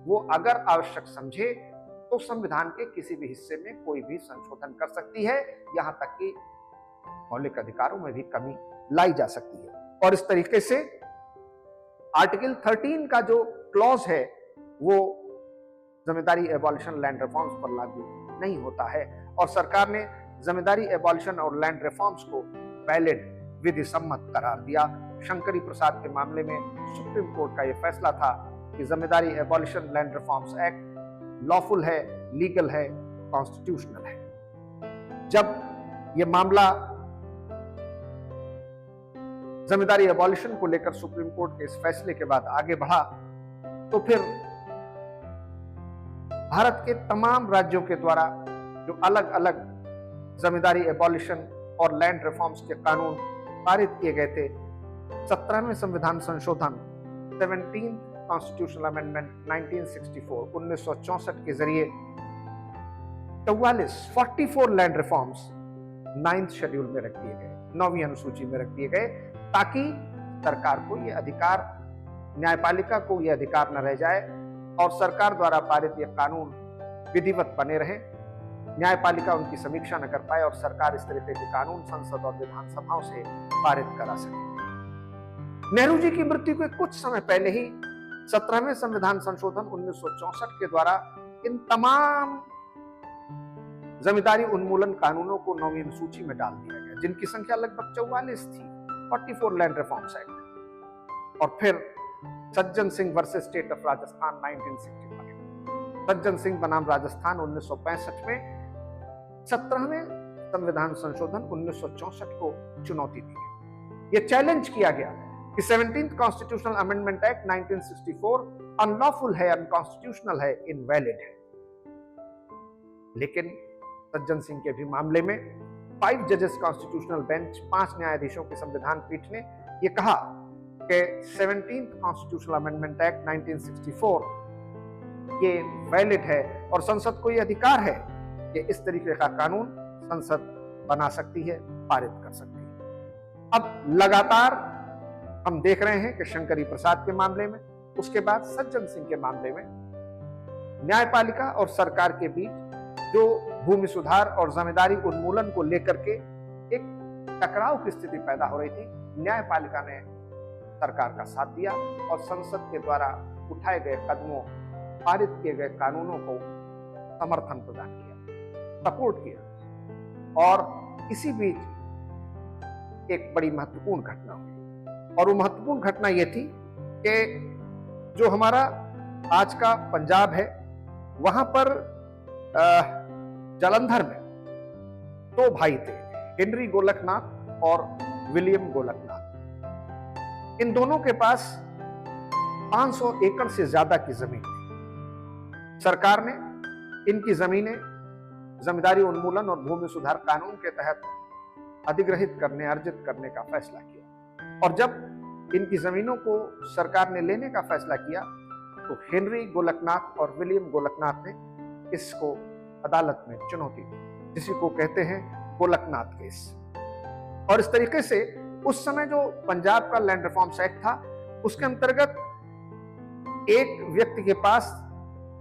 वो अगर आवश्यक समझे तो संविधान के किसी भी हिस्से में कोई भी संशोधन कर सकती है, यहां तक कि मौलिक अधिकारों में भी कमी लाई जा सकती है। और इस तरीके से आर्टिकल 13 का जो क्लॉज है वो जमींदारी एबॉलिशन, लैंड रिफॉर्म्स पर लागू नहीं होता है और सरकार ने जमींदारी एबॉलिशन और लैंड रिफॉर्म्स को वैलिड, विधि सम्मत करार दिया। शंकरी प्रसाद के मामले में सुप्रीम कोर्ट का यह फैसला था कि zamindari abolition, land reforms act lawful है, लीगल है, कॉन्स्टिट्यूशनल है। जब यह मामला जमींदारी एबॉलिशन को लेकर सुप्रीम कोर्ट के इस फैसले के बाद आगे बढ़ा, तो फिर भारत के तमाम राज्यों के द्वारा जो अलग अलग जमींदारी एबॉलिशन और लैंड रिफॉर्म्स के कानून पारित किए गए थे, 17वें संविधान संशोधन 17th कॉन्स्टिट्यूशनल अमेंडमेंट 1964 के जरिए 44 लैंड रिफॉर्म्स 9th शेड्यूल में रख दिए गए, 9वीं अनुसूची में रख दिए गए, ताकि सरकार को यह अधिकार, न्यायपालिका को यह अधिकार न रह जाए और सरकार द्वारा पारित यह कानून विधिवत बने रहे, न्यायपालिका उनकी समीक्षा न कर पाए और सरकार इस तरीके के कानून संसद और विधानसभाओं से पारित करा सके। नेहरू जी की मृत्यु के कुछ समय पहले ही 17वें संविधान संशोधन 1964 के द्वारा इन तमाम जमींदारी उन्मूलन कानूनों को 9वीं अनुसूची में डाल दिया गया, जिनकी संख्या लगभग 44 थी, 44 लैंड रिफॉर्म्स एक्ट। और फिर Sajjan Singh versus state of Rajasthan 1965, Sajjan Singh बनाम राजस्थान 1965 में 17वें संविधान संशोधन 1964 को चुनौती दी गई। यह चैलेंज किया गया कि 17th constitutional amendment act 1964 unlawful है, अनकॉन्स्टिट्यूशनल है, इनवैलिड है। लेकिन सज्जन सिंह के भी मामले में 5 जजेस कॉन्स्टिट्यूशनल बेंच, 5 न्यायाधीशों की संविधान पीठ ने यह कहा कि 17th कॉन्स्टिट्यूशनल अमेंडमेंट एक्ट 1964 ये वैलिड है और संसद को यह अधिकार है कि इस तरीके का कानून संसद बना सकती है, पारित कर सकती है। अब लगातार हम देख रहे हैं कि शंकरी प्रसाद के मामले में, उसके बाद सज्जन सिंह के मामले में न्यायपालिका और सरकार के बीच जो भूमि सुधार और जमींदारी उन्मूलन को लेकर के एक टकराव की स्थिति पैदा हो रही थी। न्यायपालिका ने सरकार का साथ दिया और संसद के द्वारा उठाए गए कदमों, पारित किए गए कानूनों को समर्थन प्रदान किया, सपोर्ट किया। और इसी बीच एक बड़ी महत्वपूर्ण घटना हुई और वो महत्वपूर्ण घटना ये थी कि जो हमारा आज का पंजाब है, वहां पर जालंधर में 2 भाई थे, हेनरी गोलकनाथ और विलियम गोलकनाथ। इन दोनों के पास 500 एकड़ से ज्यादा की जमीन थी। सरकार ने इनकी जमीनें जमींदारी उन्मूलन और भूमि सुधार कानून के तहत अधिग्रहित करने, अर्जित करने का फैसला किया। और जब इनकी जमीनों को सरकार ने लेने का फैसला किया तो हेनरी गोलकनाथ और विलियम गोलकनाथ ने इसको अदालत में चुनौती दी, जिसी को कहते हैं गोलकनाथ केस। और इस तरीके से उस समय जो पंजाब का लैंड रिफॉर्म्स एक्ट था, उसके अंतर्गत एक व्यक्ति के पास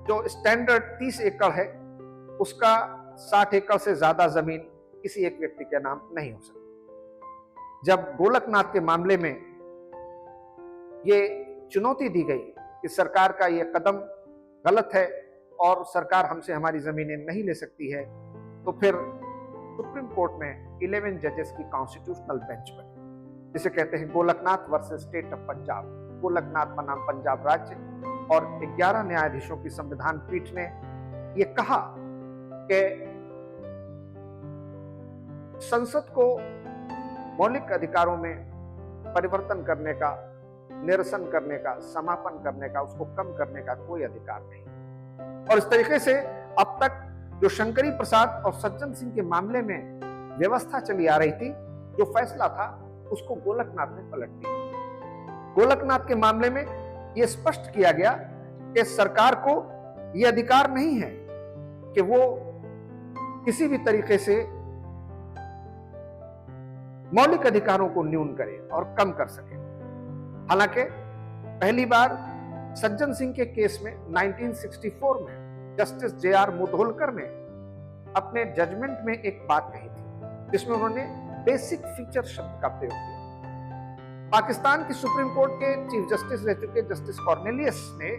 जो स्टैंडर्ड 30 एकड़ है, उसका 60 एकड़ से ज्यादा जमीन किसी एक व्यक्ति के नाम नहीं हो सकती। जब गोलकनाथ के मामले में ये चुनौती दी गई कि सरकार का ये कदम गलत है और सरकार हमसे हमारी जमीनें नहीं ले सकती है, तो फिर सुप्रीम कोर्ट में 11 जजेस की कॉन्स्टिट्यूशनल बेंच बनी, जिसे कहते हैं Golaknath versus state of Punjab. Golaknath बनाम पंजाब राज्य और 11 न्यायाधीशों की संविधान पीठ ने यह कहा कि संसद को मौलिक अधिकारों में परिवर्तन करने का, निरसन करने का, समापन करने का, उसको कम करने का कोई अधिकार नहीं। और इस तरीके से अब तक जो शंकरी प्रसाद और सज्जन सिंह के मामले में व्यवस्था चली आ रही थी, जो फैसला था, उसको गोलकनाथ ने पलट दिया। गोलकनाथ के मामले में यह स्पष्ट किया गया कि सरकार को यह अधिकार नहीं है कि वो किसी भी तरीके से मौलिक अधिकारों को न्यून करे और कम कर सके। हालांकि पहली बार सज्जन सिंह के केस में 1964 में जस्टिस जे.आर. मुधोलकर ने अपने जजमेंट में एक बात कही थी, जिसमें उन्होंने बेसिक फीचर शब्द का प्रयोग किया। पाकिस्तान की सुप्रीम कोर्ट के चीफ जस्टिस रह चुके जस्टिस कॉर्नेलियस ने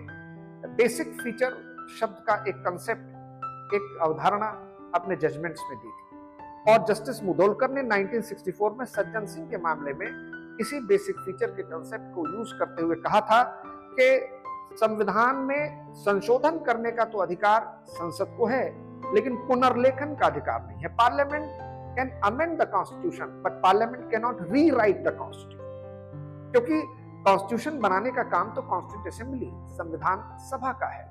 बेसिक फीचर शब्द का एक कंसेप्ट, एक अवधारणा अपने जजमेंट्स में दी थी। और जस्टिस मुधोलकर ने 1964 में सज्जन सिंह के मामले में इसी बेसिक फीचर के कंसेप्ट को यूज करते हुए कहा था कि संविधान में संशोधन करने का तो अधिकार संसद को है, लेकिन पुनर्लेखन का अधिकार नहीं है। Parliament can amend the constitution but parliament can not rewrite the constitution, क्योंकि कॉन्स्टिट्यूशन बनाने का काम तो कॉन्स्टिट्यूंट असेंबली, संविधान सभा का है,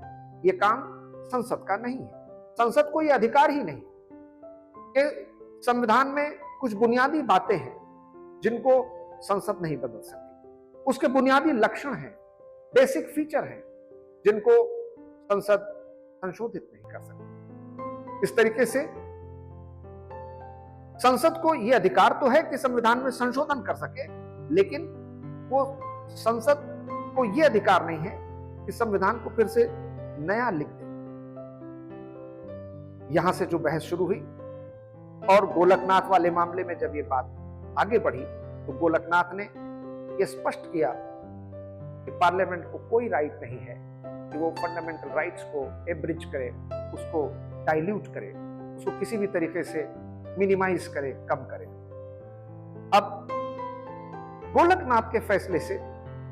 यह काम संसद का नहीं है। संसद को यह अधिकार ही नहीं कि संविधान में कुछ बुनियादी बातें हैं जिनको संसद नहीं बदल सकती, उसके बुनियादी लक्षण हैं, बेसिक फीचर हैं, जिनको संसद संशोधित नहीं कर सकती। इस तरीके से संसद को यह अधिकार तो है कि संविधान में संशोधन कर सके, लेकिन वो संसद को यह अधिकार नहीं है कि संविधान को फिर से नया लिख दे। यहां से जो बहस शुरू हुई और गोलकनाथ वाले मामले में जब ये बात आगे बढ़ी, तो गोलकनाथ ने यह स्पष्ट किया कि पार्लियामेंट को कोई राइट नहीं है कि वो फंडामेंटल राइट्स को एब्रिज करे, उसको डाइल्यूट करे, उसको किसी भी तरीके से मिनिमाइज करे, कम करे। अब गोलकनाथ के फैसले से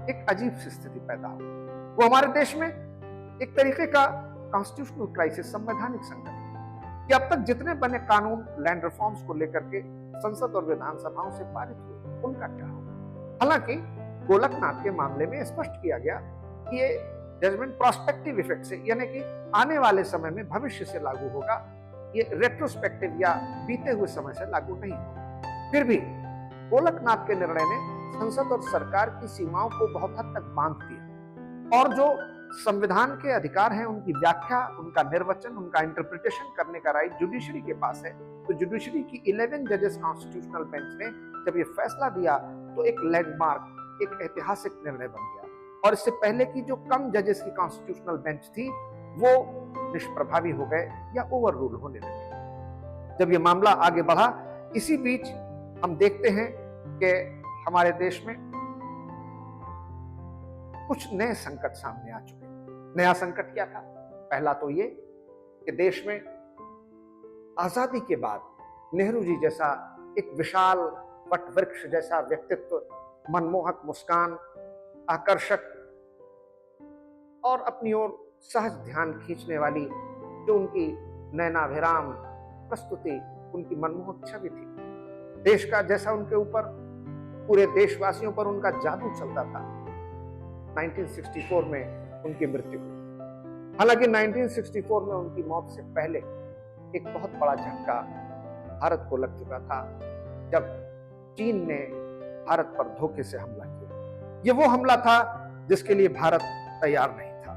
एक अजीब सी स्थिति पैदा हो, वो हमारे देश में एक तरीके का कॉन्स्टिट्यूशनल क्राइसिस, संवैधानिक संकट। कि अब तक जितने बने कानून लैंड रिफॉर्म्स को लेकर के संसद और विधानसभाओं से पारित हुए, उनका क्या होगा। हालांकि गोलकनाथ के मामले में स्पष्ट किया गया कि ये जजमेंट प्रोस्पेक्टिव इफेक्ट से, यानी कि आने वाले समय में भविष्य से लागू होगा, ये रेट्रोस्पेक्टिव या बीते हुए समय से लागू नहीं होगा। फिर भी गोलकनाथ के निर्णय ने संसद और सरकार की सीमाओं को बहुत हद तक बांध दिया और जो संविधान के अधिकार हैं, उनकी व्याख्या, उनका निर्वचन, उनका इंटरप्रिटेशन करने का राइट जुडिशरी के पास है। तो जुडिशरी की 11 जजेस कॉन्स्टिट्यूशनल बेंच ने जब ये फैसला दिया तो एक लैंडमार्क, एक ऐतिहासिक निर्णय बन गया। और इससे पहले की जो कम जजेस की कॉन्स्टिट्यूशनल बेंच थी, वो निष्प्रभावी हो गए या ओवर रूल होने लगे। जब ये मामला आगे बढ़ा, इसी बीच हम देखते हैं कि हमारे देश में कुछ नए संकट सामने आ चुके हैं। नया संकट क्या था? पहला तो ये कि देश में आजादी के बाद नेहरू जी जैसा एक विशाल वट वृक्ष जैसा व्यक्तित्व, मनमोहक मुस्कान, आकर्षक और अपनी ओर सहज ध्यान खींचने वाली जो उनकी नयनाभिराम प्रस्तुति, उनकी मनमोहक छवि थी, देश का जैसा उनके ऊपर, पूरे देशवासियों पर उनका जादू चलता था, 1964 में उनकी मृत्यु हुई। हालांकि 1964 में उनकी मौत से पहले एक बहुत बड़ा झटका भारत को लग चुका था, जब चीन ने भारत पर धोखे से हमला किया। ये वो हमला था जिसके लिए भारत तैयार नहीं था,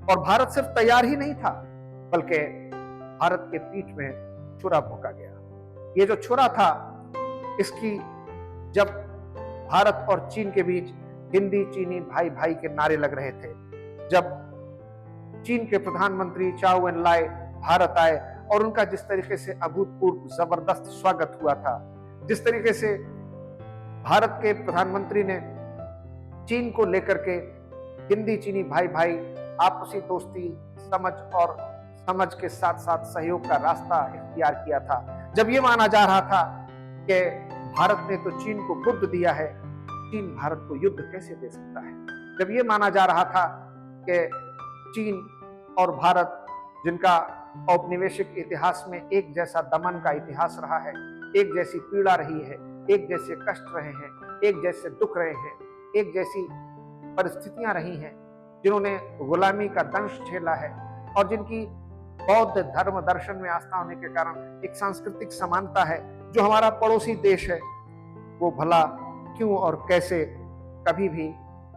और भारत सिर्फ तैयार ही नहीं था, बल्कि भारत के पीठ में छुरा भोंका गया। ये जो छुरा था, इसकी जब भारत और चीन के बीच हिंदी चीनी भाई भाई के नारे लग रहे थे, जब चीन के प्रधानमंत्री चाउ एन लाई भारत आए और उनका जिस तरीके से अभूतपूर्व जबरदस्त स्वागत हुआ था, जिस तरीके से भारत के प्रधानमंत्री ने चीन को लेकर के हिंदी चीनी भाई भाई आपसी दोस्ती, समझ के साथ साथ सहयोग का रास्ता इख्तियार किया था, जब ये माना जा रहा था कि भारत ने तो चीन को बुद्ध दिया है, चीन भारत को युद्ध कैसे दे सकता है, जब ये माना जा रहा था कि चीन और भारत, जिनका औपनिवेशिक इतिहास में एक जैसा दमन का इतिहास रहा है, एक जैसी पीड़ा रही है, एक जैसे कष्ट रहे हैं, एक जैसे दुख रहे हैं, एक जैसी परिस्थितियां रही हैं, जिन्होंने गुलामी का दंश झेला है, और जिनकी बौद्ध धर्म दर्शन में आस्था होने के कारण एक सांस्कृतिक समानता है, जो हमारा पड़ोसी देश है, वो भला क्यों और कैसे कभी भी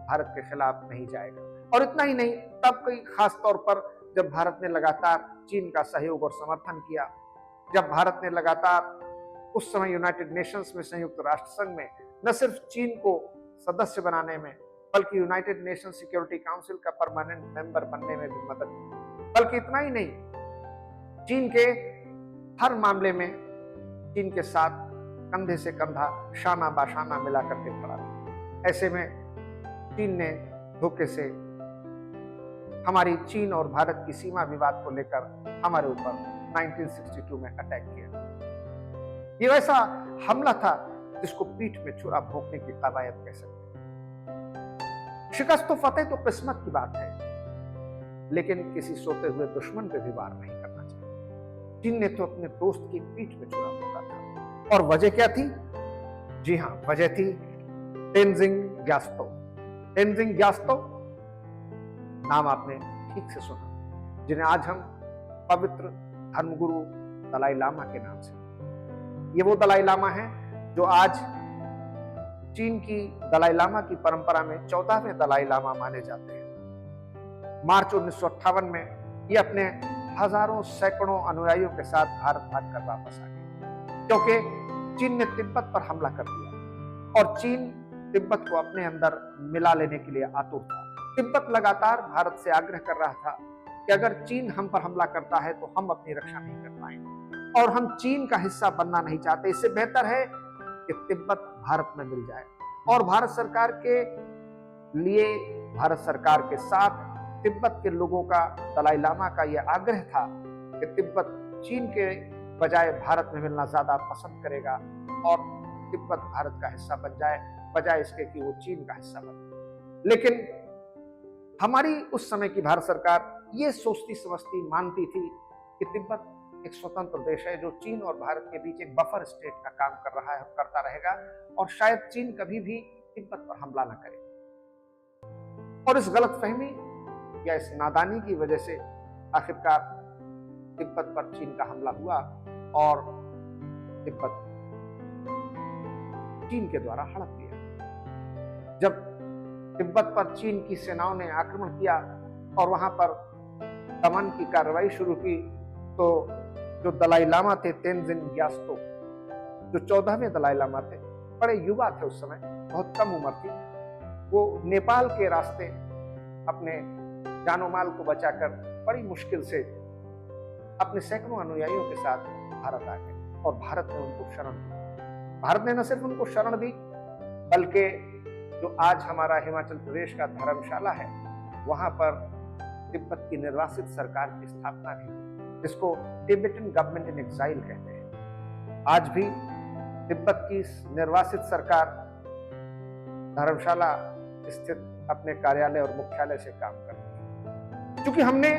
भारत के खिलाफ नहीं जाएगा। और इतना ही नहीं, तब कई खास तौर पर जब भारत ने लगातार चीन का सहयोग और समर्थन किया, जब भारत ने लगातार उस समय यूनाइटेड नेशंस में, संयुक्त राष्ट्र संघ में, न सिर्फ चीन को सदस्य बनाने में, बल्कि यूनाइटेड नेशन सिक्योरिटी काउंसिल का परमानेंट मेंबर बनने में भी मदद की। बल्कि इतना ही नहीं, चीन के हर मामले में चीन के साथ कंधे से कंधा, शाना बाशाना मिला करके खड़ा रहा। ऐसे में चीन ने धोखे से हमारी चीन और भारत की सीमा विवाद को लेकर हमारे ऊपर 1962 में अटैक किया। ये वैसा हमला था जिसको पीठ में छुरा भोंकने की कवायद कह सकते हैं। शिकस्त तो फतेह तो किस्मत की बात है, लेकिन किसी सोते हुए दुश्मन पे भी वार नहीं करना चाहिए। चीन ने तो अपने दोस्त की पीठ में छुरा भोंका था, और वजह क्या थी? जी हाँ, वजह थी तेंजिंग ग्यात्सो। तेंजिंग ग्यात्सो नाम आपने ठीक से सुना, जिन्हें आज हम पवित्र धर्मगुरु दलाई लामा के नाम से, ये वो दलाई लामा हैं जो आज चीन की दलाई लामा की परंपरा में 14वें दलाई लामा माने जाते हैं। मार्च 1958 में ये अपने हजारों सैकड़ों अनुयायियों के साथ भारत भागकर वापस आ गए, क्योंकि चीन ने तिब्बत पर हमला कर दिया और चीन तिब्बत को अपने अंदर मिला लेने के लिए आतुर था। तिब्बत लगातार भारत से आग्रह कर रहा था कि अगर चीन हम पर हमला करता है तो हम अपनी रक्षा नहीं कर पाएंगे, और हम चीन का हिस्सा बनना नहीं चाहते। इससे बेहतर है कि तिब्बत भारत में मिल जाए। और भारत सरकार के लिए, भारत सरकार के साथ तिब्बत के लोगों का, दलाई लामा का यह आग्रह था कि तिब्बत चीन के बजाय भारत में मिलना ज्यादा पसंद करेगा और तिब्बत भारत का हिस्सा बन जाए, बजाय इसके कि वो चीन का हिस्सा बने। लेकिन हमारी उस समय की भारत सरकार ये सोचती समझती मानती थी कि तिब्बत एक स्वतंत्र देश है जो चीन और भारत के बीच एक बफर स्टेट का काम कर रहा है, करता रहेगा, और शायद चीन कभी भी तिब्बत पर हमला न करे। और इस गलतफहमी या इस नादानी की वजह से आखिरकार तिब्बत पर चीन का हमला हुआ और तिब्बत चीन के द्वारा हड़प लिया। जब तिब्बत पर चीन की सेनाओं ने आक्रमण किया और वहां पर दमन की कार्रवाई शुरू की, तो जो दलाई लामा थे तेंजिन ग्यात्सो, जो 14वें दलाई लामा थे, बड़े युवा थे उस समय, बहुत कम उम्र थी, वो नेपाल के रास्ते अपने जानो माल को बचाकर बड़ी मुश्किल से अपने सैकड़ों अनुयायियों के साथ भारत आ गए और भारत ने उनको शरण दी। भारत ने न सिर्फ उनको शरण दी, बल्कि जो आज हमारा हिमाचल प्रदेश का धर्मशाला है, वहां पर तिब्बत की निर्वासित सरकार की स्थापना की, जिसको टिबेटन गवर्नमेंट इन एक्साइल कहते हैं। आज भी तिब्बत की निर्वासित सरकार धर्मशाला स्थित अपने कार्यालय और मुख्यालय से काम करती है। क्योंकि हमने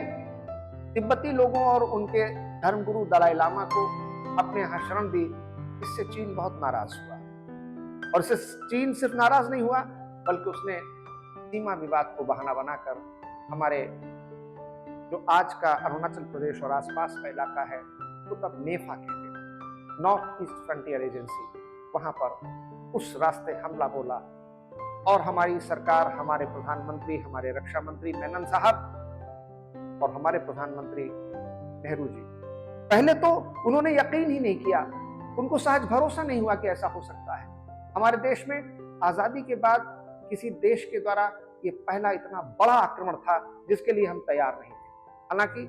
तिब्बती लोगों और उनके धर्मगुरु दलाई लामा को अपने यहाँ शरण दी, इससे चीन बहुत नाराज हुआ। और इससे चीन सिर्फ नाराज नहीं हुआ, बल्कि उसने सीमा विवाद को बहाना बनाकर हमारे जो आज का अरुणाचल प्रदेश और आसपास का इलाका है, तो तब नेफा कहते थे, नॉर्थ ईस्ट फ्रंटियर एजेंसी, वहां पर उस रास्ते हमला बोला। और हमारी सरकार, हमारे प्रधानमंत्री, हमारे रक्षा मंत्री मेनन साहब और हमारे प्रधानमंत्री नेहरू जी, पहले तो उन्होंने यकीन ही नहीं किया, उनको सहज भरोसा नहीं हुआ कि ऐसा हो सकता है। हमारे देश में आजादी के बाद किसी देश के द्वारा ये पहला इतना बड़ा आक्रमण था जिसके लिए हम तैयार नहीं थे। हालांकि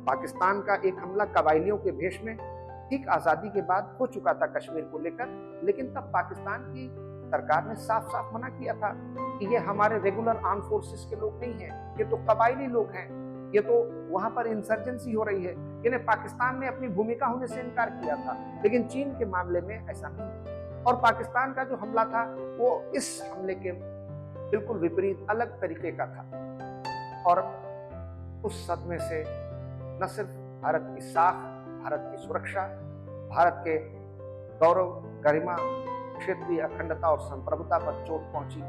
पाकिस्तान का एक हमला कबायलियों के भेष में ठीक आजादी के बाद हो चुका था कश्मीर को लेकर, लेकिन तब पाकिस्तान की सरकार ने साफ साफ मना किया था कि ये हमारे रेगुलर आर्म फोर्सेस के लोग नहीं हैं, ये तो कबायली लोग हैं, ये तो वहां पर इंसर्जेंसी हो रही है। यानी पाकिस्तान ने अपनी भूमिका होने से इनकार किया था, लेकिन चीन के मामले में ऐसा नहीं। और पाकिस्तान का जो हमला था वो इस हमले के बिल्कुल विपरीत अलग तरीके का था। और उस सदमे से न सिर्फ भारत की साख, भारत की सुरक्षा, भारत के गौरव, गरिमा, क्षेत्रीय अखंडता और संप्रभुता पर चोट पहुंची,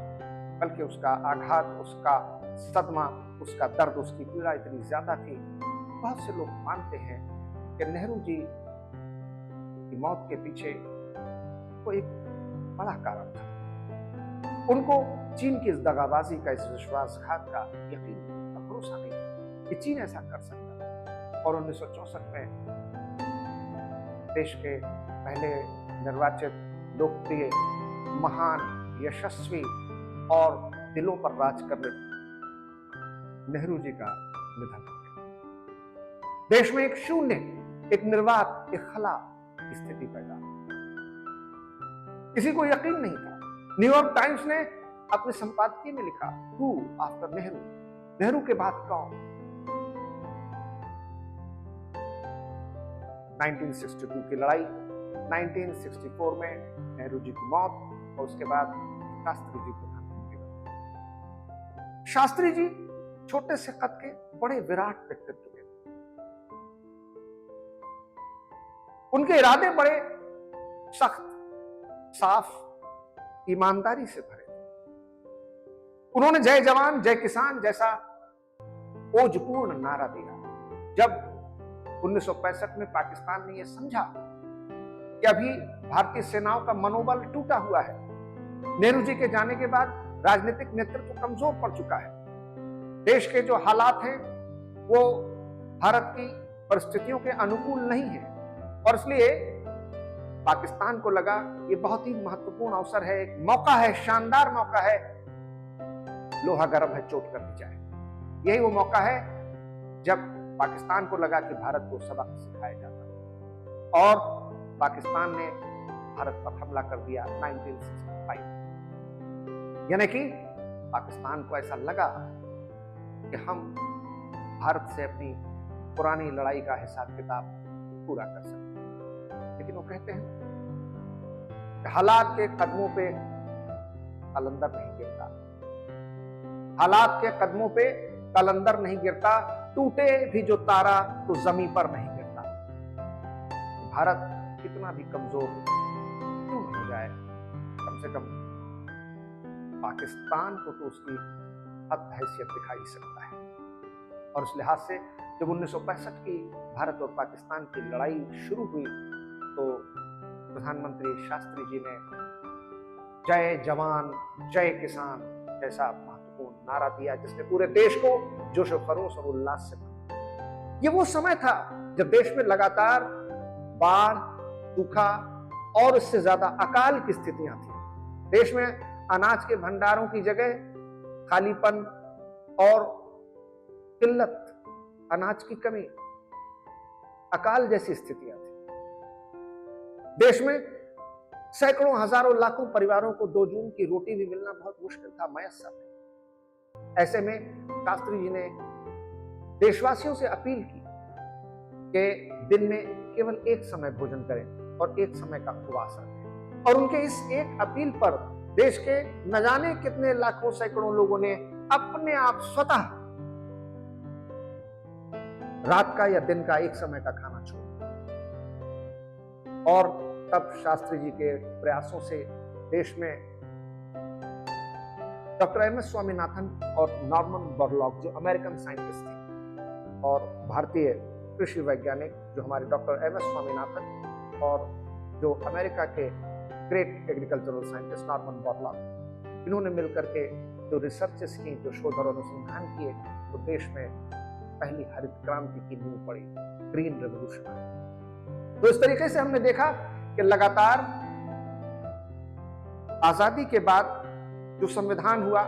बल्कि उसका आघात, उसका सदमा, उसका दर्द, उसकी पीड़ा इतनी ज्यादा थी। बहुत से लोग मानते हैं कि नेहरू जी की मौत के पीछे वो एक बड़ा कारण था। उनको चीन की इस दगाबाजी का, इस विश्वासघात का यकीन, भरोसा नहीं था कि चीन ऐसा कर सकता था। और 1964 में देश के पहले निर्वाचित, लोकप्रिय, महान, यशस्वी और दिलों पर राज करने नेहरू जी का निधन हो गया। देश में एक शून्य, एक निर्वात, एक खला की स्थिति पैदा, किसी को यकीन नहीं था। न्यूयॉर्क टाइम्स ने अपने संपादकीय में लिखा, हु आफ्टर नेहरू, नेहरू के बाद कौन। 1962 की लड़ाई, 1964 में नेहरू जी की मौत और उसके बाद शास्त्री जी प्रधानमंत्री बने। शास्त्री जी छोटे से कद के बड़े विराट व्यक्तित्व के, उनके इरादे बड़े सख्त, साफ, ईमानदारी से भरे। उन्होंने जय जवान जय किसान जैसा ओजपूर्ण नारा दिया। जब 1965 में पाकिस्तान ने यह समझा कि अभी भारतीय सेनाओं का मनोबल टूटा हुआ है, नेहरू जी के जाने के बाद राजनीतिक नेतृत्व कमजोर पड़ चुका है, देश के जो हालात हैं वो भारत की परिस्थितियों के अनुकूल नहीं है, और इसलिए पाकिस्तान को लगा ये बहुत ही महत्वपूर्ण अवसर है, एक मौका है, शानदार मौका है, लोहा गर्म है, चोट कर दी जाए। यही वो मौका है जब पाकिस्तान को लगा कि भारत को सबक सिखाया जाता, और पाकिस्तान ने भारत पर हमला कर दिया 1965। यानी कि पाकिस्तान को ऐसा लगा कि हम भारत से अपनी पुरानी लड़ाई का हिसाब किताब पूरा कर सकते हैं। लेकिन वो कहते हैं कि हालात के कदमों पे कलंदर नहीं गिरता, हालात के कदमों पे कलंदर नहीं गिरता, टूटे भी जो तारा तो जमीन पर नहीं गिरता। भारत कितना भी कमजोर क्यों न हो जाए, कम से कम पाकिस्तान को तो उसकी हद हैसियत दिखा ही सकता है। और इस लिहाज से जब 1965 की भारत और पाकिस्तान की लड़ाई शुरू हुई तो प्रधानमंत्री शास्त्री जी ने जय जवान जय किसान जैसा महत्वपूर्ण नारा दिया, जिसने पूरे देश को जोश खरोश और उल्लास से भरा। ये वो समय था जब देश में लगातार बाढ़, सूखा और इससे ज्यादा अकाल की स्थितियां थी। देश में अनाज के भंडारों की जगह खालीपन और किल्लत, अनाज की कमी, अकाल जैसी स्थितियां थी। देश में सैकड़ों हजारों लाखों परिवारों को 2 जून की रोटी भी मिलना बहुत मुश्किल था, मयस्सर नहीं। ऐसे में शास्त्री जी ने देशवासियों से अपील की कि दिन में केवल एक समय भोजन करें और एक समय का उपवास रखें। और उनके इस एक अपील पर देश के न जाने कितने लाखों सैकड़ों लोगों ने अपने आप स्वतः रात का या दिन का एक समय का खाना छोड़ा। और तब शास्त्री जी के प्रयासों से देश में डॉक्टर एम.एस. स्वामीनाथन और नॉर्मन बोरलॉग जो अमेरिकन साइंटिस्ट थे और भारतीय कृषि वैज्ञानिक जो हमारे डॉक्टर एम.एस. स्वामीनाथन और जो अमेरिका के great agricultural scientist Norman Borlaug, इन्होंने मिलकर के जो रिसर्चेस की, जो शोध और अनुसंधान किए, तो देश में पहली हरित क्रांति की नींव पड़ी, ग्रीन रेवोल्यूशन। तो इस तरीके से हमने देखा कि लगातार आजादी के बाद जो संविधान हुआ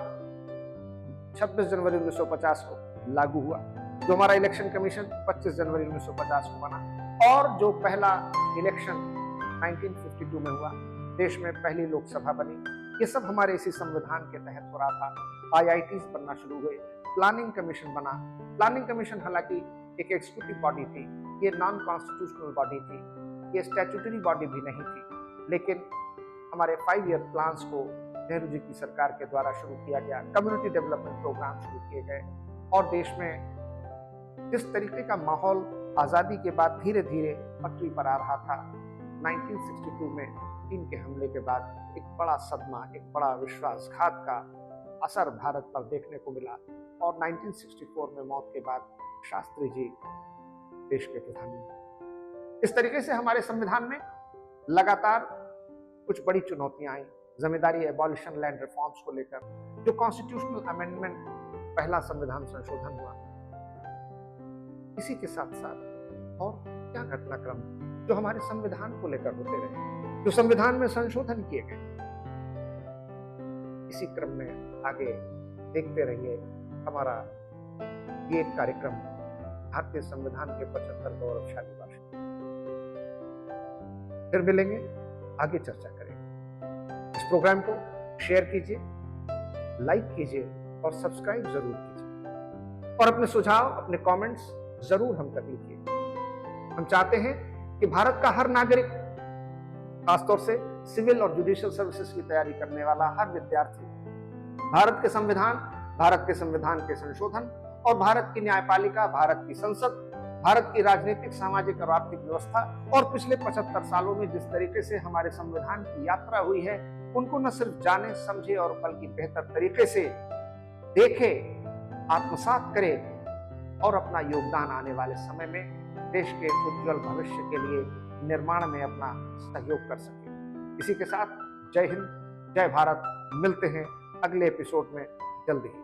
26 जनवरी 1950 को लागू हुआ, जो हमारा इलेक्शन कमीशन 25 जनवरी 1950 को बना, और जो पहला इलेक्शन 1952 में हुआ, देश में पहली लोकसभा बनी, ये सब हमारे इसी संविधान के तहत हो रहा था। IITs बनना शुरू हुए, प्लानिंग कमीशन बना। प्लानिंग कमीशन हालांकि एक एग्जीक्यूटिव बॉडी थी, ये नॉन कॉन्स्टिट्यूशनल बॉडी थी, ये स्टैट्यूटरी बॉडी भी नहीं थी, लेकिन हमारे 5 ईयर प्लान्स को नेहरू जी की सरकार के द्वारा शुरू किया गया, कम्युनिटी डेवलपमेंट प्रोग्राम शुरू किए गए, और देश में जिस तरीके का माहौल आजादी के बाद धीरे धीरे पटरी पर आ रहा था, 1962 में चीन के हमले के बाद एक बड़ा सदमा, एक बड़ा विश्वासघात का असर भारत पर देखने को मिला, और 1964 में मौत के बाद शास्त्री जी देश के प्रधानमंत्री। इस तरीके से हमारे संविधान में लगातार कुछ बड़ी चुनौतियां आई। जमींदारी एबॉलिशन, लैंड रिफॉर्म्स को लेकर जो कॉन्स्टिट्यूशनल अमेंडमेंट, पहला संविधान संशोधन हुआ, इसी के साथ साथ और क्या घटनाक्रम जो हमारे संविधान को लेकर होते रहे, जो संविधान में संशोधन किए गए। इसी क्रम में आगे देखते रहिए हमारा ये कार्यक्रम भारतीय संविधान के 75 गौरवशाली वर्ष। फिर मिलेंगे, आगे चर्चा करेंगे। इस प्रोग्राम को शेयर कीजिए, लाइक कीजिए और सब्सक्राइब जरूर कीजिए, और अपने सुझाव, अपने कमेंट्स जरूर हम तक लिखिए। हम चाहते हैं कि भारत का हर नागरिक, खासतौर से सिविल और जुडिशियल सर्विसेज की तैयारी करने वाला हर विद्यार्थी, भारत के संविधान के संशोधन और भारत की न्यायपालिका, भारत की संसद, भारत की राजनीतिक, सामाजिक और आर्थिक व्यवस्था और पिछले 75 सालों में जिस तरीके से हमारे संविधान की यात्रा हुई है, उनको न सिर्फ जाने, समझे और बल्कि बेहतर तरीके से देखे, आत्मसात करे और अपना योगदान आने वाले समय में देश के उज्जवल भविष्य के लिए निर्माण में अपना सहयोग कर सके। इसी के साथ जय हिंद, जय भारत। मिलते हैं अगले एपिसोड में जल्दी ही।